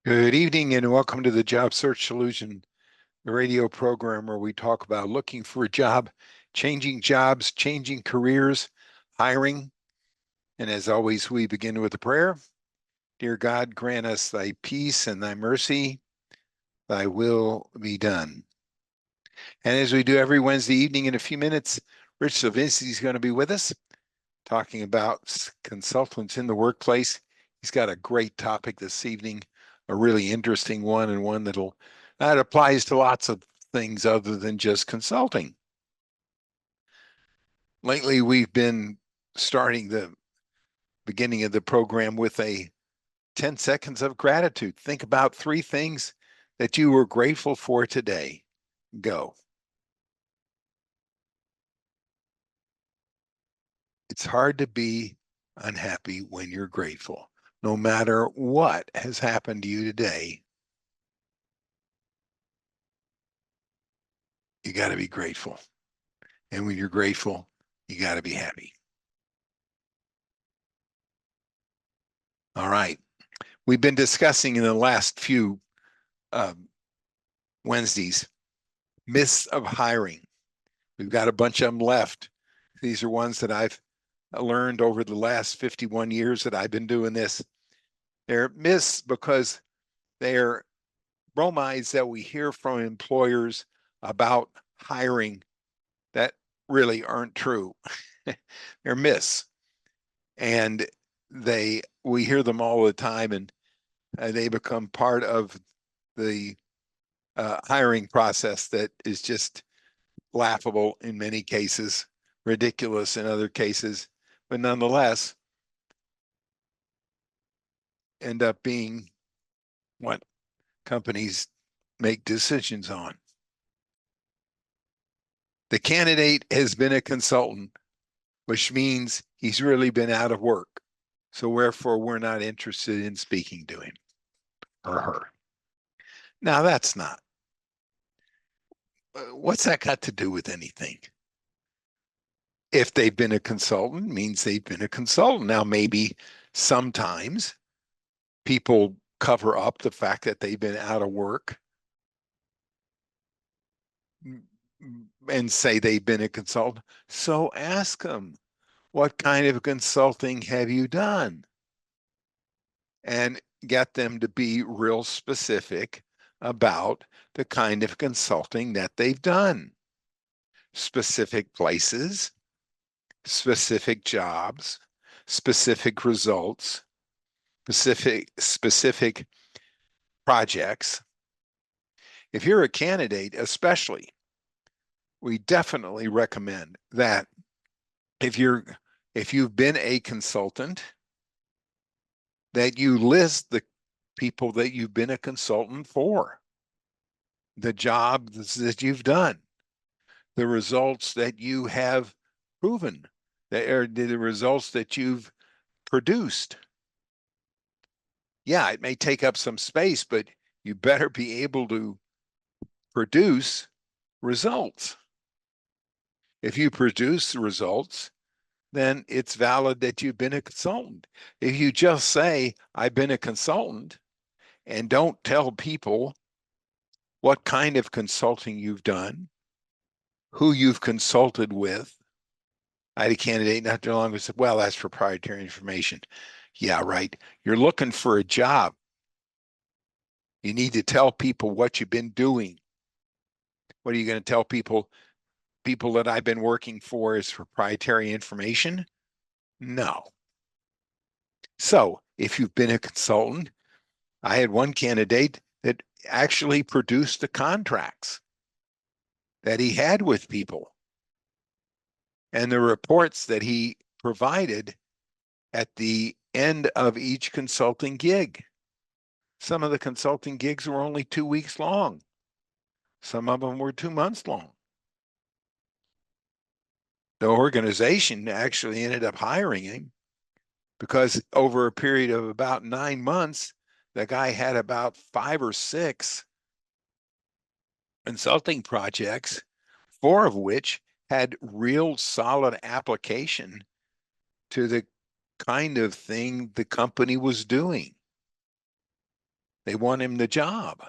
Good evening and welcome to the Job Search Solution radio program where we talk about looking for a job, changing jobs, changing careers, hiring. And as always, we begin with a prayer. Dear God, grant us thy peace and thy mercy, thy will be done. And as we do every Wednesday evening in a few minutes, Rich Savinski is going to be with us talking about consultants in the workplace. He's got a great topic this evening, a really interesting one, and one that applies to lots of things other than just consulting. Lately, we've been starting the beginning of the program with a 10 seconds of gratitude. Think about three things that you were grateful for today. Go. It's hard to be unhappy when you're grateful. No matter what has happened to you today, you got to be grateful. And when you're grateful, you got to be happy. All right. We've been discussing in the last few Wednesdays myths of hiring. We've got a bunch of them left. These are ones that I've learned over the last 51 years that I've been doing this. They're myths because they're bromides that we hear from employers about hiring that really aren't true. They're myths. And we hear them all the time, and they become part of the hiring process that is just laughable in many cases, ridiculous in other cases, but nonetheless end up being what companies make decisions on. The candidate has been a consultant, which means he's really been out of work. So wherefore we're not interested in speaking to him or her. Now that's not. What's that got to do with anything? If they've been a consultant, means they've been a consultant. Now maybe sometimes people cover up the fact that they've been out of work and say they've been a consultant. So ask them, what kind of consulting have you done? And get them to be real specific about the kind of consulting that they've done. Specific places, specific jobs, specific results, specific projects. If you're a candidate, especially, we definitely recommend that if you've been a consultant, that you list the people that you've been a consultant for, the jobs that you've done, the results that you have proven, the results that you've produced. Yeah, it may take up some space, but you better be able to produce results. If you produce results, then it's valid that you've been a consultant. If you just say, I've been a consultant, and don't tell people what kind of consulting you've done, who you've consulted with. I had a candidate not too long ago said, well, that's proprietary information. Yeah, right. You're looking for a job. You need to tell people what you've been doing. What are you going to tell people? People that I've been working for is proprietary information? No. So if you've been a consultant, I had one candidate that actually produced the contracts that he had with people and the reports that he provided at the end of each consulting gig. Some of the consulting gigs were only 2 weeks long. Some of them were 2 months long. The organization actually ended up hiring him because over a period of about 9 months, the guy had about 5 or 6 consulting projects, 4 of which had real solid application to the kind of thing the company was doing. They want him the job.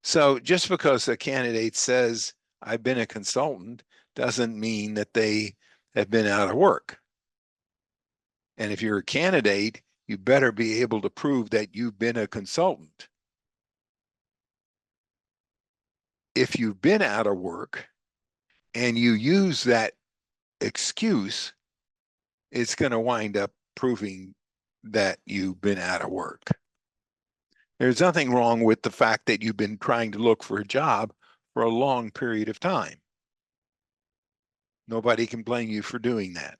So just because a candidate says, I've been a consultant, doesn't mean that they have been out of work. And if you're a candidate, you better be able to prove that you've been a consultant. If you've been out of work and you use that excuse, it's going to wind up proving that you've been out of work. There's nothing wrong with the fact that you've been trying to look for a job for a long period of time. Nobody can blame you for doing that,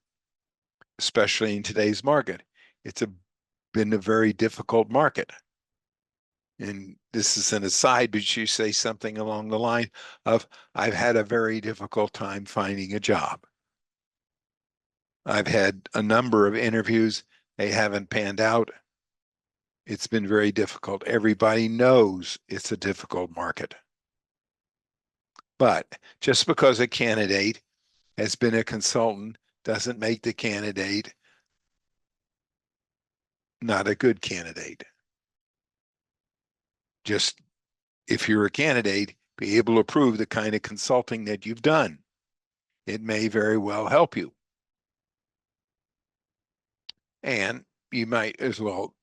especially in today's market. It's been a very difficult market. And this is an aside, but you say something along the line of, I've had a very difficult time finding a job. I've had a number of interviews. They haven't panned out. It's been very difficult. Everybody knows it's a difficult market. But just because a candidate has been a consultant doesn't make the candidate not a good candidate. Just if you're a candidate, be able to prove the kind of consulting that you've done. It may very well help you. And you might as well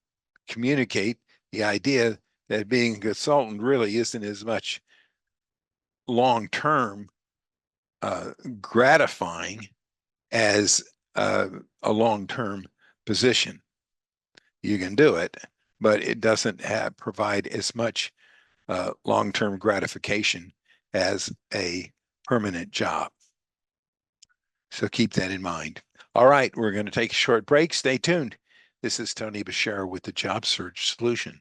communicate the idea that being a consultant really isn't as much long-term gratifying as a long-term position. You can do it, but it doesn't provide as much long-term gratification as a permanent job. So keep that in mind. All right, we're going to take a short break. Stay tuned. This is Tony Bashara with the Job Search Solution.